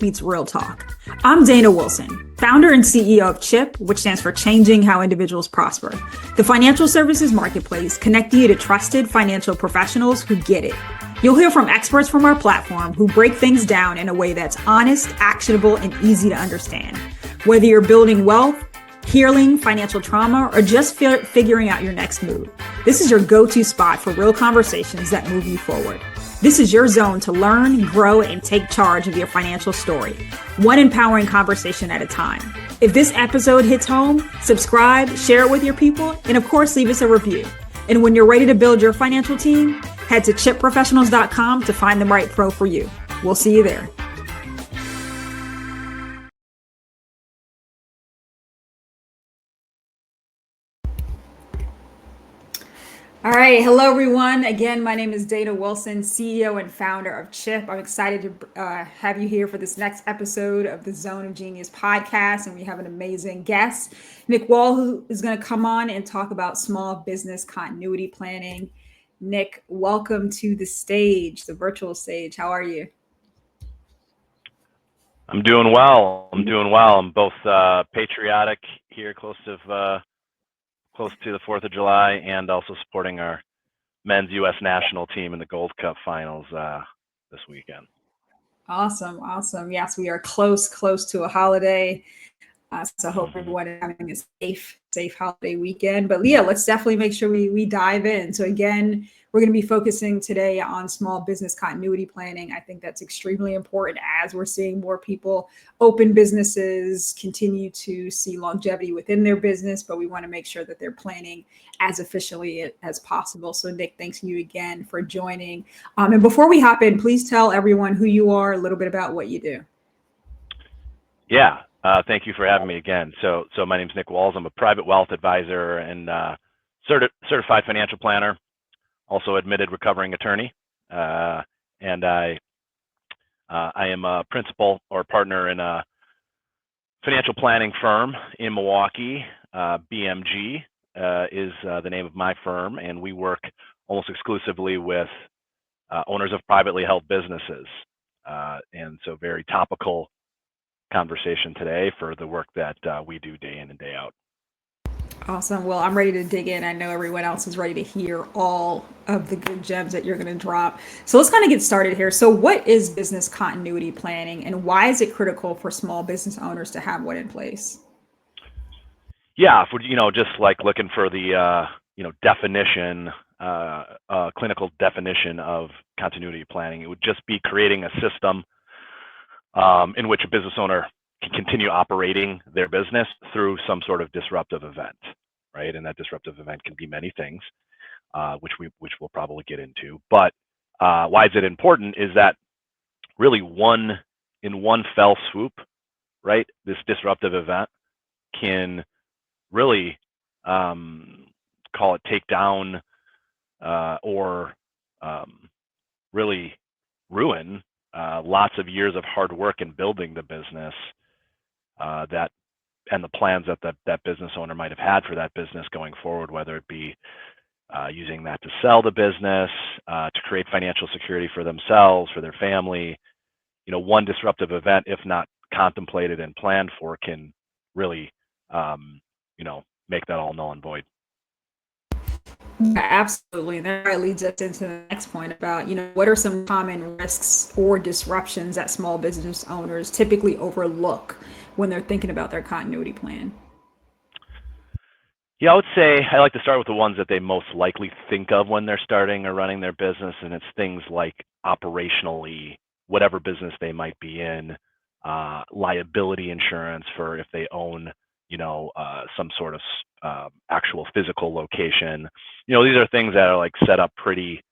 Meets Real Talk. I'm Dana Wilson, founder and CEO of CHIP, which stands for Changing How Individuals Prosper, the financial services marketplace connecting you to trusted financial professionals who get it. You'll hear from experts from our platform who break things down in a way that's honest, actionable, and easy to understand. Whether you're building wealth, healing financial trauma, or just figuring out your next move, this is your go-to spot for real conversations that move you forward. This is your zone to learn, grow, and take charge of your financial story, one empowering conversation at a time. If this episode hits home, subscribe, share it with your people, and of course, leave us a review. And when you're ready to build your financial team, head to chipprofessionals.com to find the right pro for you. We'll see you there. All right. Hello, everyone. Again, my name is Dana Wilson, CEO and founder of CHIP. I'm excited to have you here for this next episode of the Zone of Genius podcast. And we have an amazing guest, Nick Wall, who is going to come on and talk about small business continuity planning. Nick, welcome to the stage, the virtual stage. How are you? I'm doing well. I'm both patriotic here, close to the 4th of July, and also supporting our men's U.S. national team in the Gold Cup finals this weekend. Awesome. Yes, we are close to a holiday. So hope everyone is having a safe holiday weekend. But yeah, let's definitely make sure we dive in. So again, we're going to be focusing today on small business continuity planning. I think that's extremely important as we're seeing more people open businesses, continue to see longevity within their business, but we want to make sure that they're planning as efficiently as possible. So Nick, thanks you again for joining. And before we hop in, please tell everyone who you are, a little bit about what you do. Yeah. Thank you for having me again. So my name is Nick Walls. I'm a private wealth advisor and certified financial planner, also admitted recovering attorney. And I am a principal or partner in a financial planning firm in Milwaukee. BMG is the name of my firm, and we work almost exclusively with owners of privately held businesses. And so very topical conversation today for the work that we do day in and day out. Awesome. Well, I'm ready to dig in. I know everyone else is ready to hear all of the good gems that you're going to drop. So let's kind of get started here. So what is business continuity planning, and why is it critical for small business owners to have one in place? Yeah, if we're, just like looking for the, definition, clinical definition of continuity planning, it would just be creating a system in which a business owner can continue operating their business through some sort of disruptive event, right? And that disruptive event can be many things, which we'll probably get into. But why is it important is that really in one fell swoop, right? This disruptive event can really call it take down or really ruin lots of years of hard work in building the business and the plans that business owner might have had for that business going forward, whether it be using that to sell the business, to create financial security for themselves, for their family. One disruptive event, if not contemplated and planned for, can really, make that all null and void. Yeah, absolutely. And that leads us into the next point about, what are some common risks or disruptions that small business owners typically overlook when they're thinking about their continuity plan? Yeah, I would say I like to start with the ones that they most likely think of when they're starting or running their business, and it's things like operationally, whatever business they might be in, liability insurance for if they own, some sort of actual physical location. These are things that are like set up pretty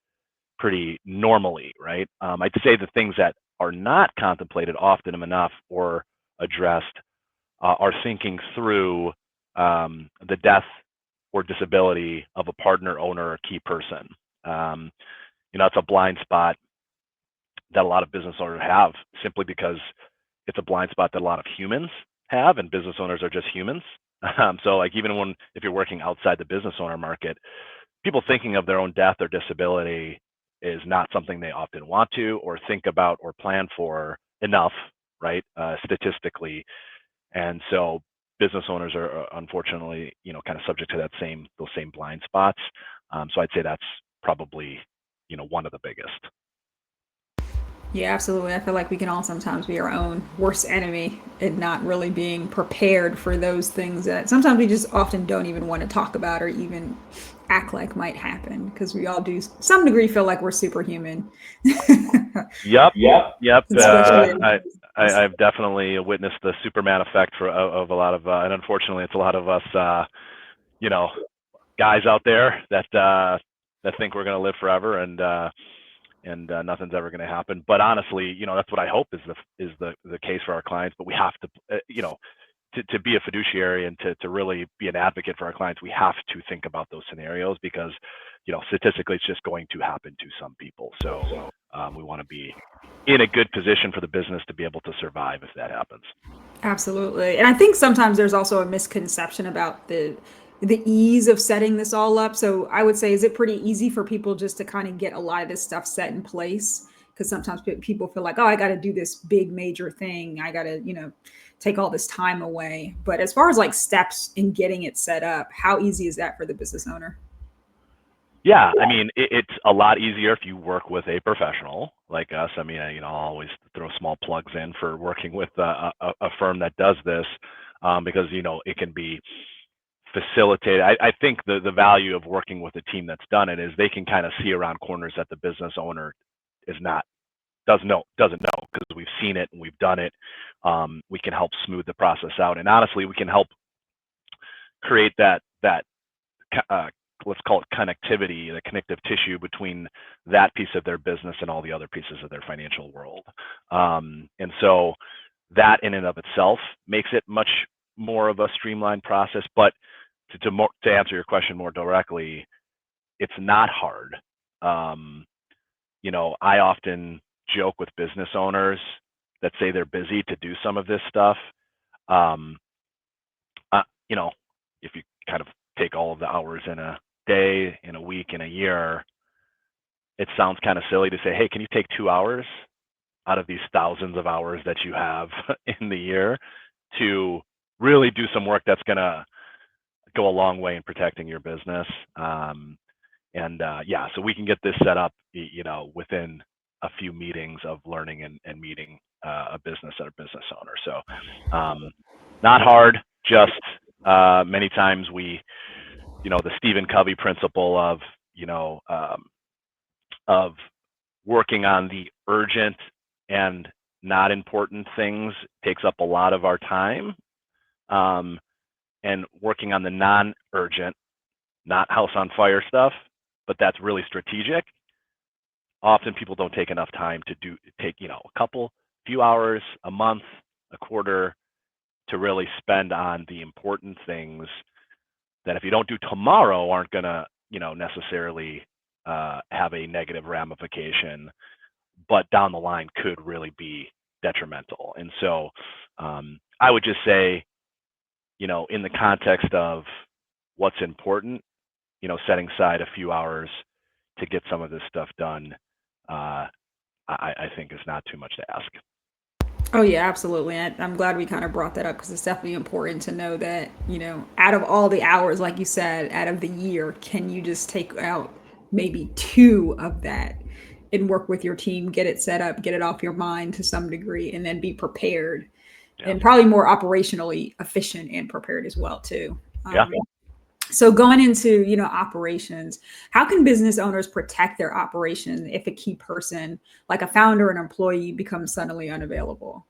normally, right? I'd say the things that are not contemplated often enough or addressed are thinking through the death or disability of a partner, owner, or key person. It's a blind spot that a lot of business owners have, simply because it's a blind spot that a lot of humans have, and business owners are just humans. So like even if you're working outside the business owner market, people thinking of their own death or disability is not something they often want to or think about or plan for enough right? Statistically. And so business owners are unfortunately, kind of subject to those same blind spots. So I'd say that's probably, one of the biggest. Yeah, absolutely. I feel like we can all sometimes be our own worst enemy and not really being prepared for those things that sometimes we just often don't even want to talk about or even act like might happen because we all do some degree feel like we're superhuman. Yep, Yep. yep. Especially in I've definitely witnessed the Superman effect of a lot of, and unfortunately, it's a lot of us, you know, guys out there that think we're going to live forever, and nothing's ever going to happen. But honestly, that's what I hope is the case for our clients. But we have to, to be a fiduciary and to really be an advocate for our clients, we have to think about those scenarios because, statistically, it's just going to happen to some people. So we want to be in a good position for the business to be able to survive if that happens. Absolutely. And I think sometimes there's also a misconception about the ease of setting this all up. So I would say, is it pretty easy for people just to kind of get a lot of this stuff set in place? Because sometimes people feel like, oh, I got to do this big major thing. I got to, take all this time away. But as far as like steps in getting it set up, how easy is that for the business owner? Yeah, I mean, it's a lot easier if you work with a professional like us. I mean, I'll always throw small plugs in for working with a firm that does this, because it can be facilitated. I think the value of working with a team that's done it is they can kind of see around corners that the business owner is not doesn't know because we've seen it and we've done it. We can help smooth the process out, and honestly, we can help create that uh, let's call it connectivity, the connective tissue between that piece of their business and all the other pieces of their financial world. And so that in and of itself makes it much more of a streamlined process. But to answer your question more directly, it's not hard. I often joke with business owners that say they're busy to do some of this stuff. Um, uh, you know, if you kind of take all of the hours in a day, in a week, in a year, it sounds kind of silly to say, hey, can you take 2 hours out of these thousands of hours that you have in the year to really do some work that's going to go a long way in protecting your business? Yeah, so we can get this set up, within a few meetings of learning and meeting a business or a business owner. So not hard, just many times the Stephen Covey principle of working on the urgent and not important things takes up a lot of our time, and working on the non-urgent, not house on fire stuff, but that's really strategic. Often people don't take enough time to take a few hours, a month, a quarter to really spend on the important things that if you don't do tomorrow aren't going to necessarily have a negative ramification, but down the line could really be detrimental. And so I would just say, in the context of what's important, setting aside a few hours to get some of this stuff done, I think is not too much to ask. Oh yeah, absolutely. I'm glad we kind of brought that up because it's definitely important to know that, out of all the hours, like you said, out of the year, can you just take out maybe 2 of that and work with your team, get it set up, get it off your mind to some degree, and then be prepared Yeah. and probably more operationally efficient and prepared as well too. Yeah. So going into, operations, how can business owners protect their operation if a key person, like a founder or an employee, becomes suddenly unavailable?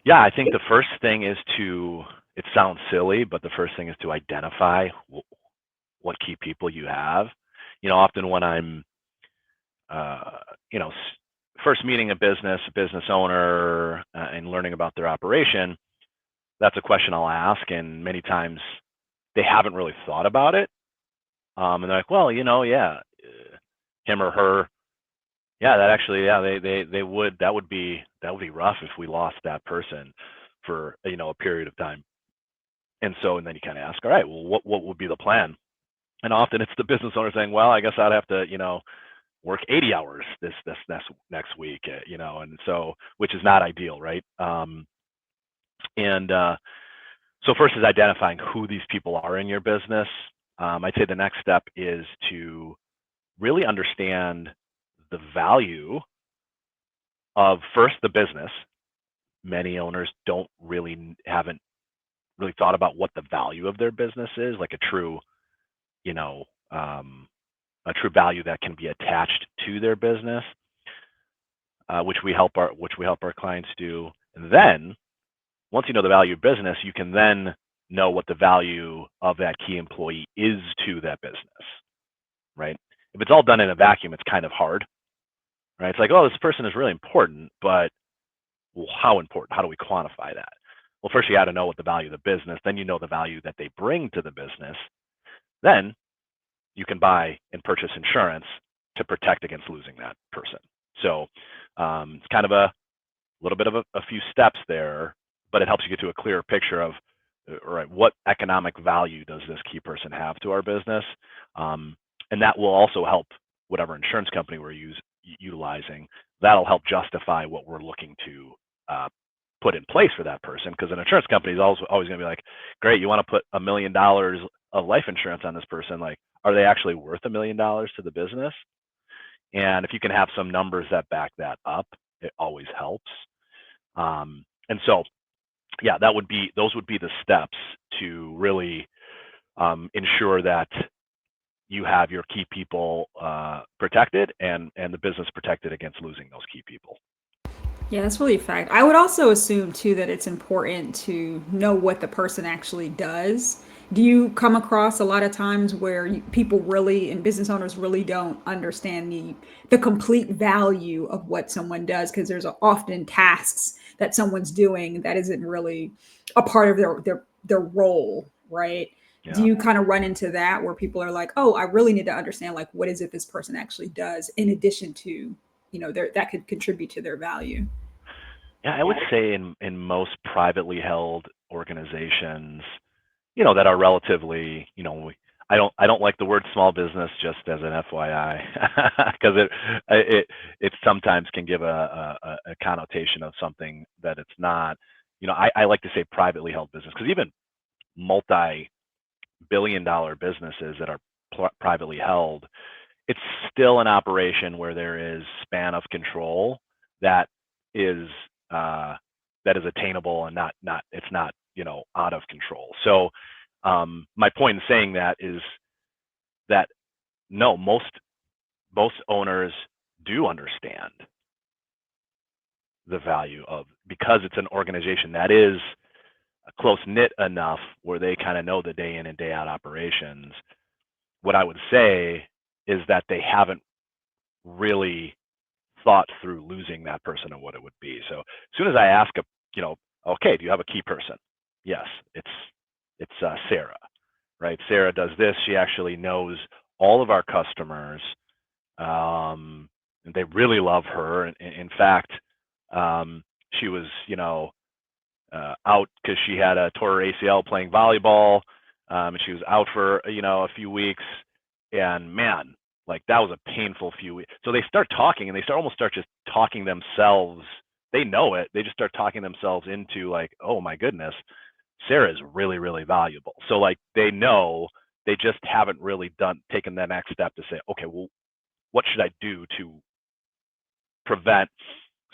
Yeah, I think the first thing is it sounds silly, but the first thing is to identify what key people you have. Often when I'm, first meeting a business owner, and learning about their operation, that's a question I'll ask. And many times they haven't really thought about it. And they're like, well, yeah, him or her, yeah, that actually, yeah, they would, that would be rough if we lost that person for, a period of time. And then you kind of ask, all right, well, what would be the plan? And often it's the business owner saying, well, I guess I'd have to, work 80 hours this next week, and so which is not ideal, right? And So first is identifying who these people are in your business. I'd say the next step is to really understand the value of first the business. Many owners haven't really thought about what the value of their business is, like you know, um, a true value that can be attached to their business, which we help our clients do. And then once you know the value of business, you can then know what the value of that key employee is to that business, right? If it's all done in a vacuum, it's kind of hard, right? It's like, oh, this person is really important, but well, how important? How do we quantify that? Well, first you got to know what the value of the business, then you know the value that they bring to the business. Then you can buy and purchase insurance to protect against losing that person. So it's kind of a little bit of a few steps there, but it helps you get to a clearer picture of, all right, what economic value does this key person have to our business? And that will also help whatever insurance company we're utilizing. That'll help justify what we're looking to put in place for that person, because an insurance company is always going to be like, great, you want to put $1 million of life insurance on this person, like, are they actually worth $1 million to the business? And if you can have some numbers that back that up, it always helps. And so, yeah, those would be the steps to really ensure that you have your key people protected and the business protected against losing those key people. Yeah, that's really a fact. I would also assume too that it's important to know what the person actually does. Do you come across a lot of times where people really and business owners really don't understand the complete value of what someone does, because there's often tasks that someone's doing that isn't really a part of their role, right? Do Yeah. you kind of run into that where people are like, "Oh, I really need to understand like what is it this person actually does in addition to, that could contribute to their value?" Yeah, I would say in most privately held organizations, that are relatively, I don't like the word small business, just as an FYI, because it sometimes can give a connotation of something that it's not. I like to say privately held business, because even multi-billion-dollar businesses that are privately held, it's still an operation where there is span of control that is attainable, and not it's not out of control. So my point in saying that is that no, most owners do understand the value of, because it's an organization that is close knit enough where they kind of know the day in and day out operations. What I would say is that they haven't really thought through losing that person and what it would be. So as soon as I ask okay, do you have a key person? Yes, it's Sarah, right? Sarah does this. She actually knows all of our customers, and they really love her. In fact, she was, out because she had a tore her ACL playing volleyball, and she was out for a few weeks. And man, like that was a painful few weeks. So they start talking, and they almost start just talking themselves. They know it. They just start talking themselves into like, oh my goodness, Sarah is really, really valuable. So like they know, they just haven't really taken the next step to say, okay, well, what should I do to prevent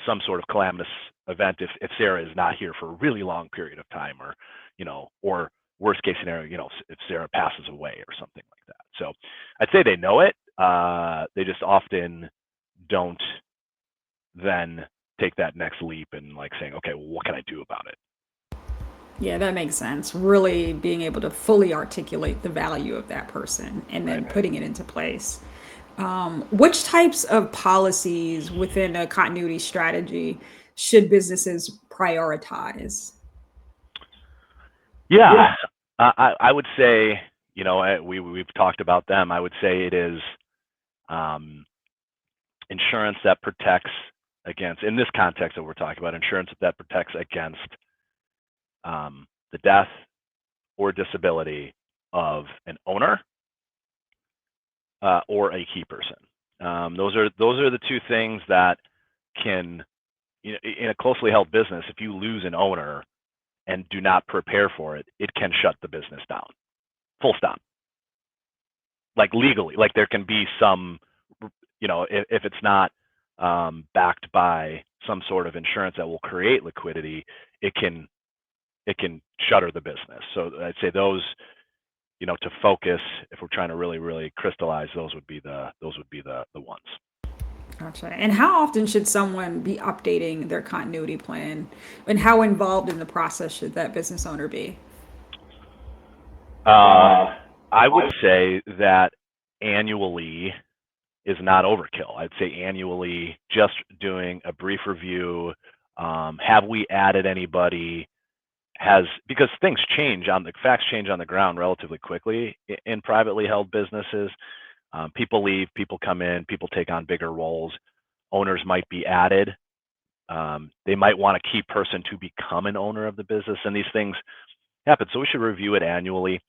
some sort of calamitous event if Sarah is not here for a really long period of time, or worst case scenario, if Sarah passes away or something like that. So I'd say they know it. They just often don't then take that next leap and like saying, okay, well, what can I do about it? Yeah, that makes sense. Really being able to fully articulate the value of that person and then Right. putting it into place. Which types of policies within a continuity strategy should businesses prioritize? Yeah, I would say, we've talked about them. I would say it is um, insurance that protects against, in this context that we're talking about, insurance that protects against the death or disability of an owner or a key person. Those are the two things that can, in a closely held business, if you lose an owner and do not prepare for it, it can shut the business down. Full stop. Like legally, like there can be some, if it's not backed by some sort of insurance that will create liquidity, it can shutter the business. So I'd say those, to focus, if we're trying to really, really crystallize, those would be the ones. Gotcha. And how often should someone be updating their continuity plan? And how involved in the process should that business owner be? Uh, I would say that annually is not overkill. I'd say annually, just doing a brief review. Have we added anybody? Because things change facts change on the ground relatively quickly in privately held businesses. People leave, people come in, people take on bigger roles. Owners might be added. They might want a key person to become an owner of the business, and these things happen. So we should review it annually.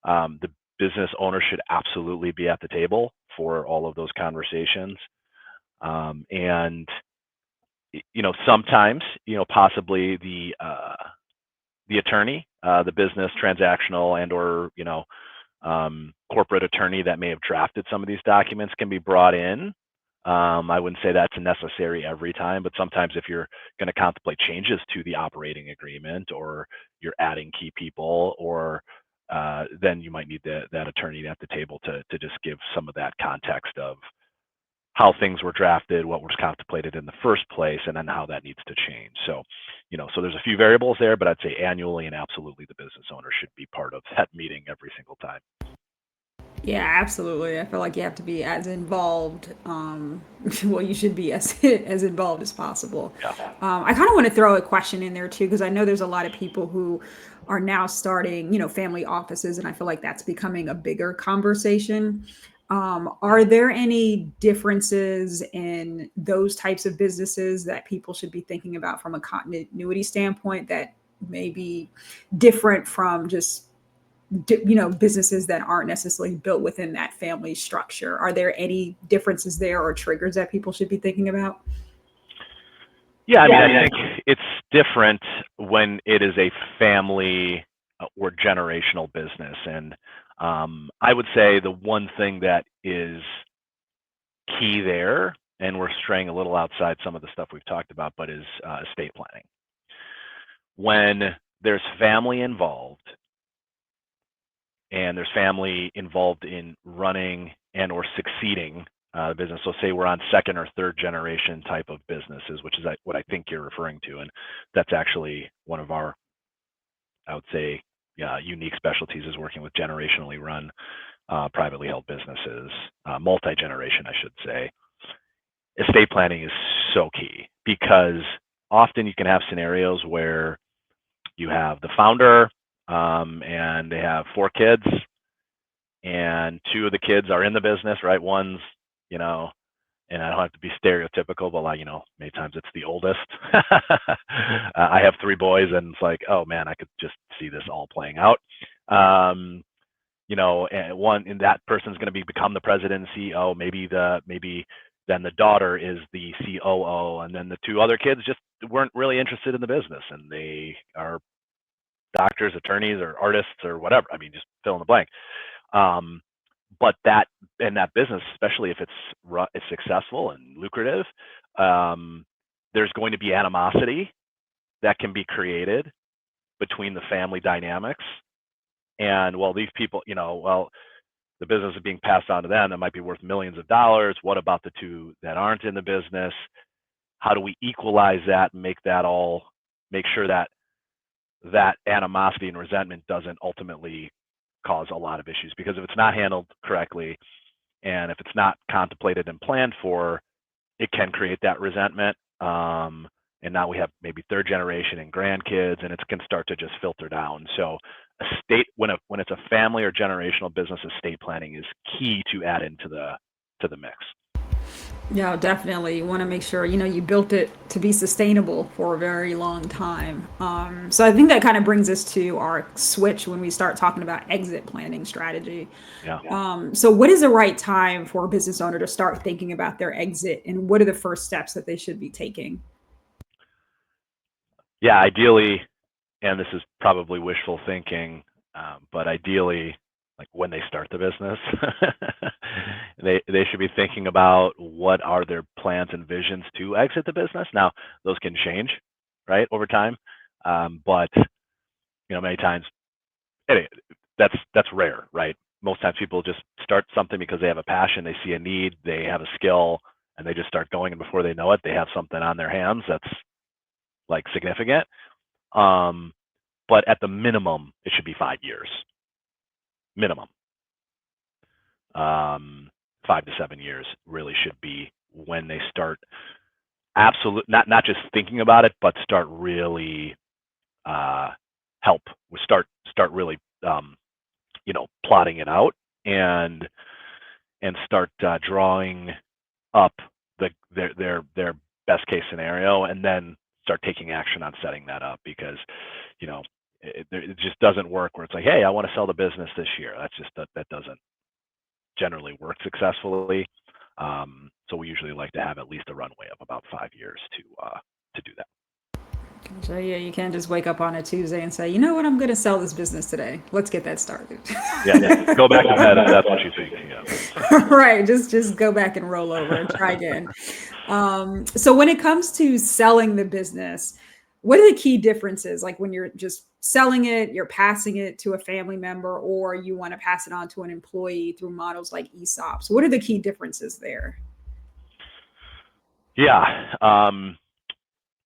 The business owner should absolutely be at the table for all of those conversations. And sometimes, possibly the attorney, the business transactional and/or corporate attorney that may have drafted some of these documents can be brought in. I wouldn't say that's necessary every time, but sometimes if you're going to contemplate changes to the operating agreement, or you're adding key people, or then you might need that attorney at the table to just give some of that context of how things were drafted, what was contemplated in the first place, and then how that needs to change. So, so there's a few variables there, but I'd say annually and absolutely the business owner should be part of that meeting every single time. Yeah, absolutely. I feel like you have to be as involved. Well, you should be as involved as possible. Yeah. I kind of want to throw a question in there too, because I know there's a lot of people who are now starting, family offices, and I feel like that's becoming a bigger conversation. Are there any differences in those types of businesses that people should be thinking about from a continuity standpoint that may be different from just businesses that aren't necessarily built within that family structure? Are there any differences there or triggers that people should be thinking about? Yeah, I mean, I think it's different when it is a family or generational business. And I would say the one thing that is key there, and we're straying a little outside some of the stuff we've talked about, but is estate planning. When there's family involved, and there's family involved in running and or succeeding the business. So say we're on second or third generation type of businesses, which is what I think you're referring to. And that's actually one of our, I would say, unique specialties, is working with generationally run privately held businesses, multi-generation, I should say. Estate planning is so key, because often you can have scenarios where you have the founder and they have 4 kids, and 2 of the kids are in the business, right? One's, and I don't have to be stereotypical, but many times it's the oldest. I have 3 boys, and it's like, oh man, I could just see this all playing out. And that person's going to become the president and CEO. Maybe then the daughter is the COO, and then the 2 other kids just weren't really interested in the business, and they are doctors, attorneys, or artists, or whatever. I mean, just fill in the blank. But that business, especially if it's successful and lucrative, there's going to be animosity that can be created between the family dynamics. And these people, the business is being passed on to them that might be worth millions of dollars. What about the 2 that aren't in the business? How do we equalize that and make sure that animosity and resentment doesn't ultimately cause a lot of issues? Because if it's not handled correctly, and if it's not contemplated and planned for, it can create that resentment. And now we have maybe 3rd generation and grandkids, and it can start to just filter down. So when it's a family or generational business, estate planning is key to add into the mix. Yeah, definitely. You want to make sure, you built it to be sustainable for a very long time. So I think that kind of brings us to our switch when we start talking about exit planning strategy. Yeah. So what is the right time for a business owner to start thinking about their exit, and what are the first steps that they should be taking? Yeah, ideally, and this is probably wishful thinking, but ideally, like when they start the business, they should be thinking about what are their plans and visions to exit the business. Now, those can change, right, over time, but many times anyway, that's rare, right? Most times people just start something because they have a passion, they see a need, they have a skill, and they just start going, and before they know it, they have something on their hands that's like significant. Um, but at the minimum, it should be 5 years minimum. Um, 5 to 7 years really should be when they start absolute not just thinking about it, but start really uh, help. We start really plotting it out and start drawing up their best case scenario, and then start taking action on setting that up, because you know it just doesn't work where it's like, hey, I want to sell the business this year. That's just that doesn't generally work successfully. So we usually like to have at least a runway of about 5 years to do that. So yeah, you can't just wake up on a Tuesday and say, you know what, I'm going to sell this business today. Let's get that started. Yeah, go back to bed if that's what you think. Yeah. Right, just go back and roll over and try again. So when it comes to selling the business, what are the key differences? Like when you're just selling it, you're passing it to a family member, or you want to pass it on to an employee through models like ESOPs. What are the key differences there? Yeah.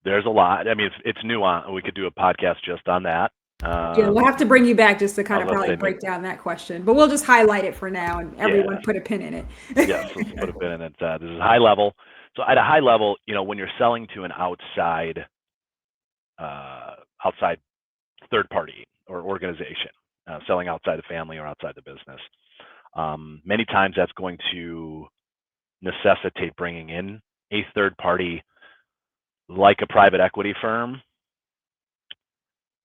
There's a lot. I mean, it's nuanced. We could do a podcast just on that. Yeah, we'll have to bring you back just to I kind was of about to probably say, break down that question, but we'll just highlight it for now and yeah, everyone put a pin in yes. it. Let's put a pin in it. This is high level. So at a high level, when you're selling to an uh, outside third party or organization, selling outside the family or outside the business, many times that's going to necessitate bringing in a third party, like a private equity firm,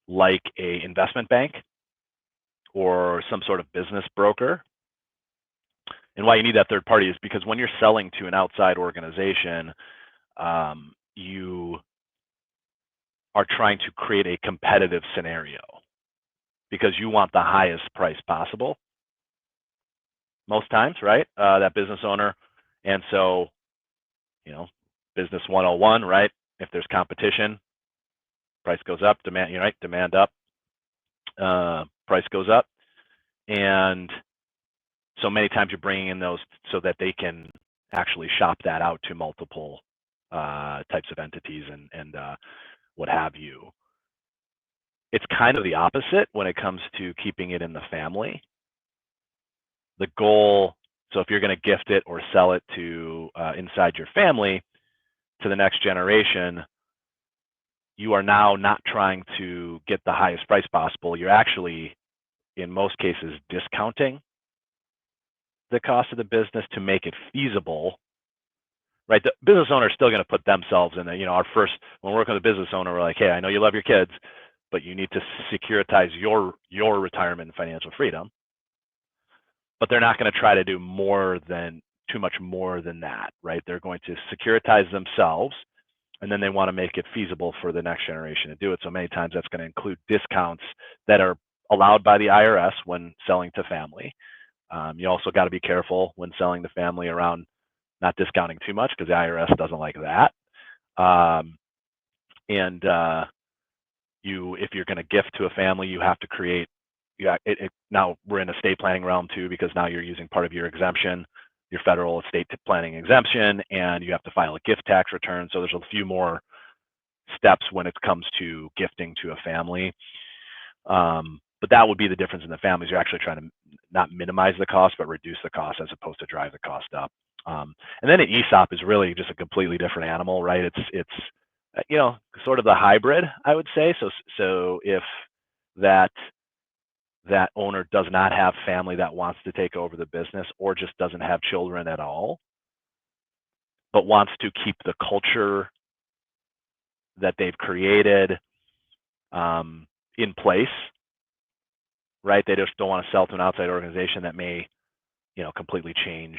like a investment bank, or some sort of business broker. And why you need that third party is because when you're selling to an outside organization, you are trying to create a competitive scenario because you want the highest price possible most times, right? That business owner. And so, you know, business 101, right? If there's competition, price goes up, demand, right? Demand up, price goes up. And so many times you're bringing in those so that they can actually shop that out to multiple types of entities and what have you. It's kind of the opposite when it comes to keeping it in the family. The goal, so if you're going to gift it or sell it to inside your family to the next generation, you are now not trying to get the highest price possible. You're actually, in most cases, discounting the cost of the business to make it feasible, right? The business owner is still going to put themselves in the, our first, when we're working with a business owner, we're like, hey, I know you love your kids, but you need to securitize your retirement and financial freedom. But they're not going to try to do too much more than that, right? They're going to securitize themselves, and then they want to make it feasible for the next generation to do it. So many times that's going to include discounts that are allowed by the IRS when selling to family. You also got to be careful when selling to family around not discounting too much, because the IRS doesn't like that. And if you're going to gift to a family, you have to create. Now we're in estate planning realm too, because now you're using part of your exemption, your federal estate planning exemption, and you have to file a gift tax return. So there's a few more steps when it comes to gifting to a family. But that would be the difference in the families. You're actually trying to not minimize the cost, but reduce the cost as opposed to drive the cost up. And then an ESOP is really just a completely different animal, right? It's sort of the hybrid, I would say. So if that owner does not have family that wants to take over the business, or just doesn't have children at all, but wants to keep the culture that they've created in place, right? They just don't want to sell to an outside organization that may, completely change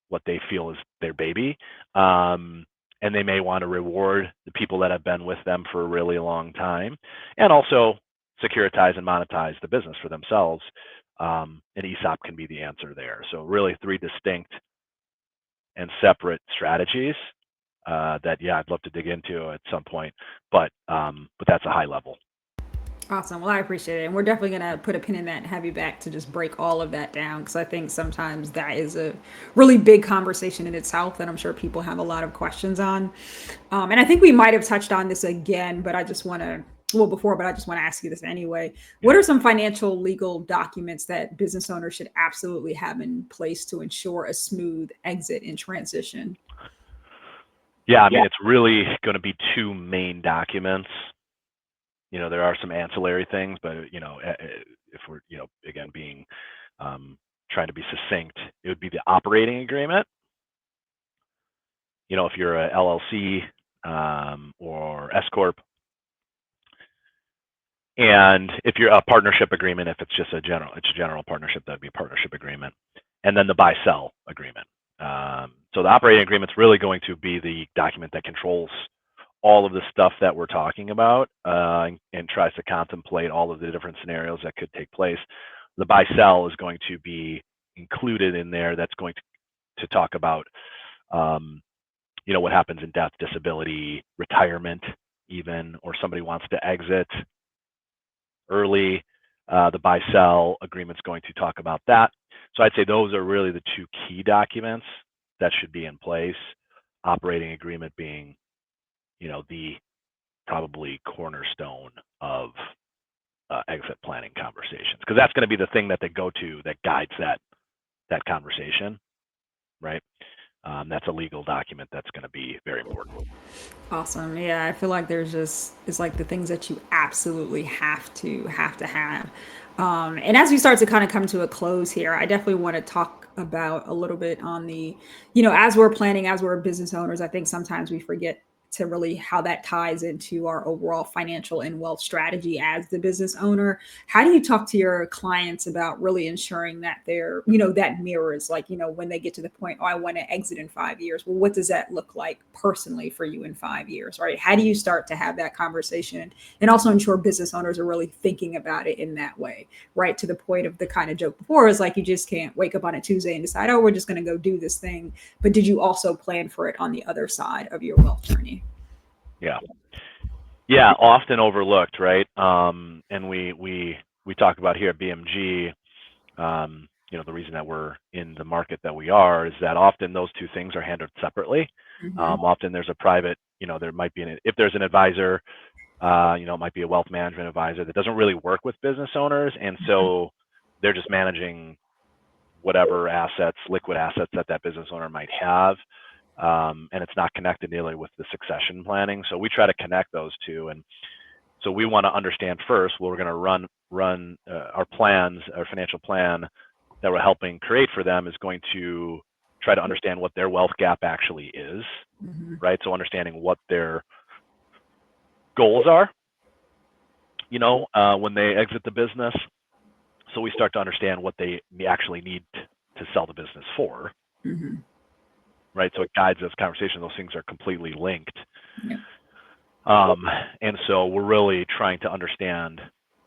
what they feel is their baby. And they may want to reward the people that have been with them for a really long time, and also securitize and monetize the business for themselves. And ESOP can be the answer there. So really 3 distinct and separate strategies that, I'd love to dig into at some point, but that's a high level. Awesome. Well, I appreciate it. And we're definitely going to put a pin in that and have you back to just break all of that down, because I think sometimes that is a really big conversation in itself that I'm sure people have a lot of questions on. And I think we might have touched on this again, but I just want to, well, before, but I just want to ask you this anyway. What are some financial legal documents that business owners should absolutely have in place to ensure a smooth exit and transition? Yeah, I mean, it's really going to be 2 main documents. There are some ancillary things, but if we're again being trying to be succinct, it would be the operating agreement. If you're a LLC or S corp, and if you're a partnership agreement, if it's just a general partnership, that'd be a partnership agreement, and then the buy sell agreement. So the operating agreement's really going to be the document that controls all of the stuff that we're talking about, and tries to contemplate all of the different scenarios that could take place. The buy sell is going to be included in there. That's going to talk about what happens in death, disability, retirement, even, or somebody wants to exit early. The buy sell agreement's going to talk about that. So I'd say those are really the 2 key documents that should be in place. Operating agreement being the probably cornerstone of exit planning conversations, because that's going to be the thing that they go to that guides that conversation, right? That's a legal document that's going to be very important. Awesome. Yeah, I feel like it's like the things that you absolutely have. And as we start to kind of come to a close here, I definitely want to talk about a little bit on the, as we're planning, as we're business owners, I think sometimes we forget to really how that ties into our overall financial and wealth strategy as the business owner. How do you talk to your clients about really ensuring that they're, that mirrors, like, when they get to the point, oh, I want to exit in 5 years. Well, what does that look like personally for you in 5 years, right? How do you start to have that conversation and also ensure business owners are really thinking about it in that way, right? To the point of the kind of joke before is like, you just can't wake up on a Tuesday and decide, oh, we're just going to go do this thing. But did you also plan for it on the other side of your wealth journey? Yeah. Yeah, often overlooked, right? And we talk about here at BMG, the reason that we're in the market that we are is that often those 2 things are handled separately. Often there's a private, there might be if there's an advisor, it might be a wealth management advisor that doesn't really work with business owners, and so they're just managing whatever assets, liquid assets that business owner might have. And it's not connected nearly with the succession planning. So we try to connect those 2. And so we want to understand first, we're going to run our plans, our financial plan that we're helping create for them is going to try to understand what their wealth gap actually is, right? So understanding what their goals are, when they exit the business. So we start to understand what they actually need to sell the business for. Right, so it guides this conversation. Those things are completely linked. Yeah. And so we're really trying to understand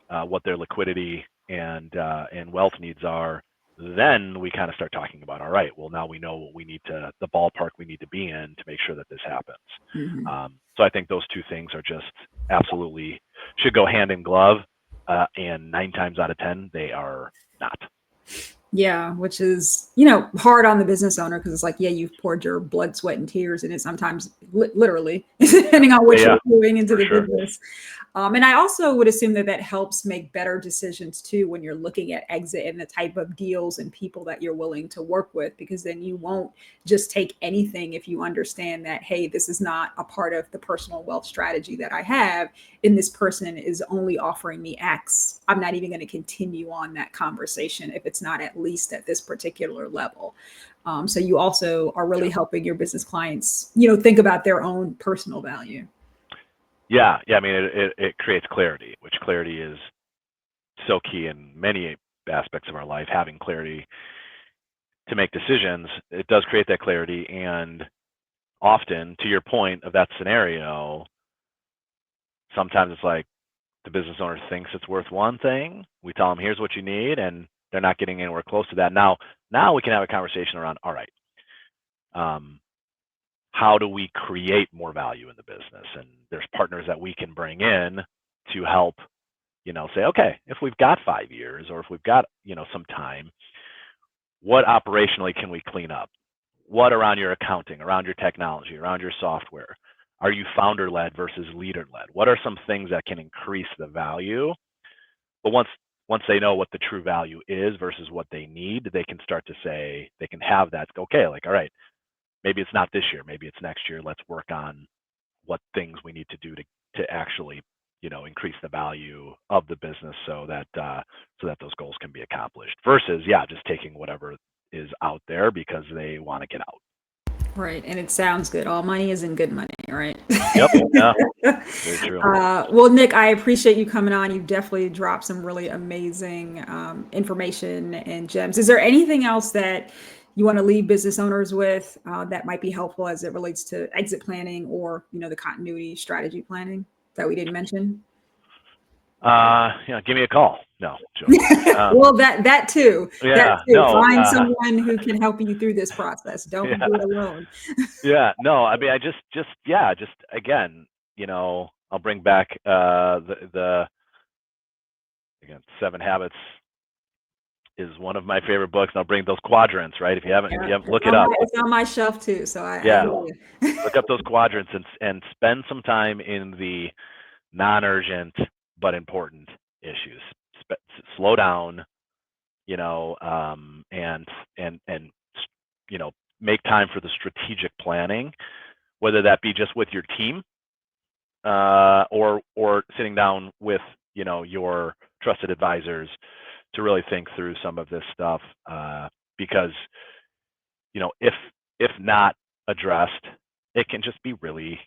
what their liquidity and wealth needs are. Then we kind of start talking about, all right, well, now we know what we need to, the ballpark we need to be in to make sure that this happens. So I think those 2 things are just absolutely should go hand in glove. And 9 times out of 10, they are not. Yeah, which is, hard on the business owner, because it's like, yeah, you've poured your blood, sweat, and tears in it sometimes, literally, depending on what you're doing into the business. And I also would assume that helps make better decisions too when you're looking at exit and the type of deals and people that you're willing to work with, because then you won't just take anything if you understand that, hey, this is not a part of the personal wealth strategy that I have, and this person is only offering me X. I'm not even going to continue on that conversation if it's not at least at this particular level. So you also are really helping your business clients, think about their own personal value. Yeah. I mean, it creates clarity, which clarity is so key in many aspects of our life. Having clarity to make decisions, it does create that clarity. And often, to your point of that scenario, sometimes it's like the business owner thinks it's worth one thing. We tell them, here's what you need, and they're not getting anywhere close to that. Now we can have a conversation around, all right, how do we create more value in the business? And there's partners that we can bring in to help, say, okay, if we've got 5 years or if we've got, some time, what operationally can we clean up? What around your accounting, around your technology, around your software? Are you founder-led versus leader-led? What are some things that can increase the value? But once they know what the true value is versus what they need, they can start to say, they can have that, okay, like, all right, maybe it's not this year, maybe it's next year. Let's work on what things we need to do to actually, increase the value of the business so that those goals can be accomplished versus, just taking whatever is out there because they want to get out. Right. And it sounds good. All money isn't good money, right? Yep. Yeah. Very true. Well, Nick, I appreciate you coming on. You've definitely dropped some really amazing information and gems. Is there anything else that you want to leave business owners with that might be helpful as it relates to exit planning or, the continuity strategy planning that we didn't mention? Give me a call. No, joking. Well, that too. Yeah, That too. no, Find someone who can help you through this process. Don't do it alone. Yeah, no, I mean, I just again, I'll bring back the again, 7 Habits is one of my favorite books. And I'll bring those quadrants, right? If you haven't, look it up. It's on my shelf too. So I look up those quadrants and spend some time in the non-urgent but important issues. Slow down, and make time for the strategic planning, whether that be just with your team, or sitting down with your trusted advisors to really think through some of this stuff, because if not addressed, it can just be really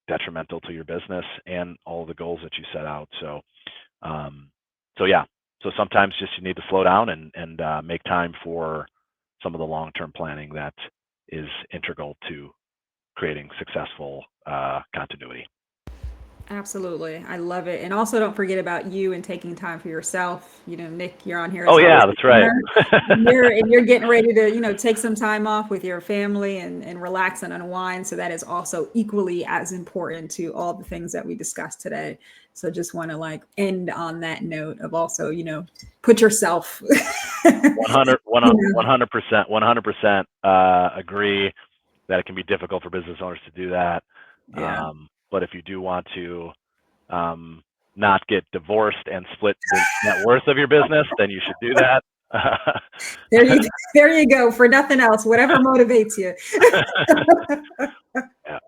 detrimental to your business and all the goals that you set out. So sometimes just you need to slow down and make time for some of the long-term planning that is integral to creating successful continuity. Absolutely. I love it. And also don't forget about you and taking time for yourself. Nick, you're on here. Oh yeah, that's right. and you're getting ready to, take some time off with your family and relax and unwind. So that is also equally as important to all the things that we discussed today. So just want to end on that note of also, put yourself 100% agree that it can be difficult for business owners to do that. Yeah. But if you do want to not get divorced and split the net worth of your business, then you should do that. There you go. For nothing else, whatever motivates you. Yeah.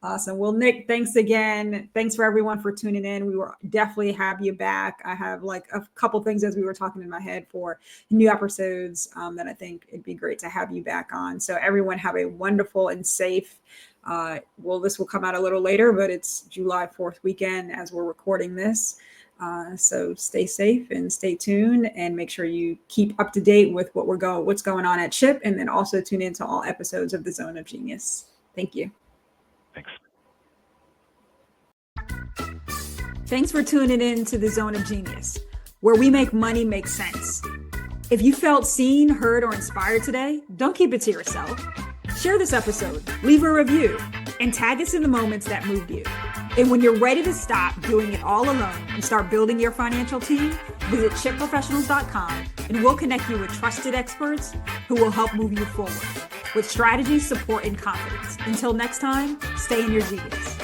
Awesome. Well, Nick, thanks again. Thanks for everyone for tuning in. We will definitely have you back. I have a couple things as we were talking in my head for new episodes that I think it'd be great to have you back on. So everyone have a wonderful and safe, this will come out a little later, but it's July 4th weekend as we're recording this. So stay safe and stay tuned and make sure you keep up to date with what's going on at CHIP, and then also tune into all episodes of the Zone of Genius. Thank you. Thanks. Thanks for tuning in to the Zone of Genius, where we make money make sense. If you felt seen, heard, or inspired today, don't keep it to yourself. Share this episode, leave a review, and tag us in the moments that moved you. And when you're ready to stop doing it all alone and start building your financial team, visit chipprofessionals.com and we'll connect you with trusted experts who will help move you forward with strategy, support, and confidence. Until next time, stay in your genius.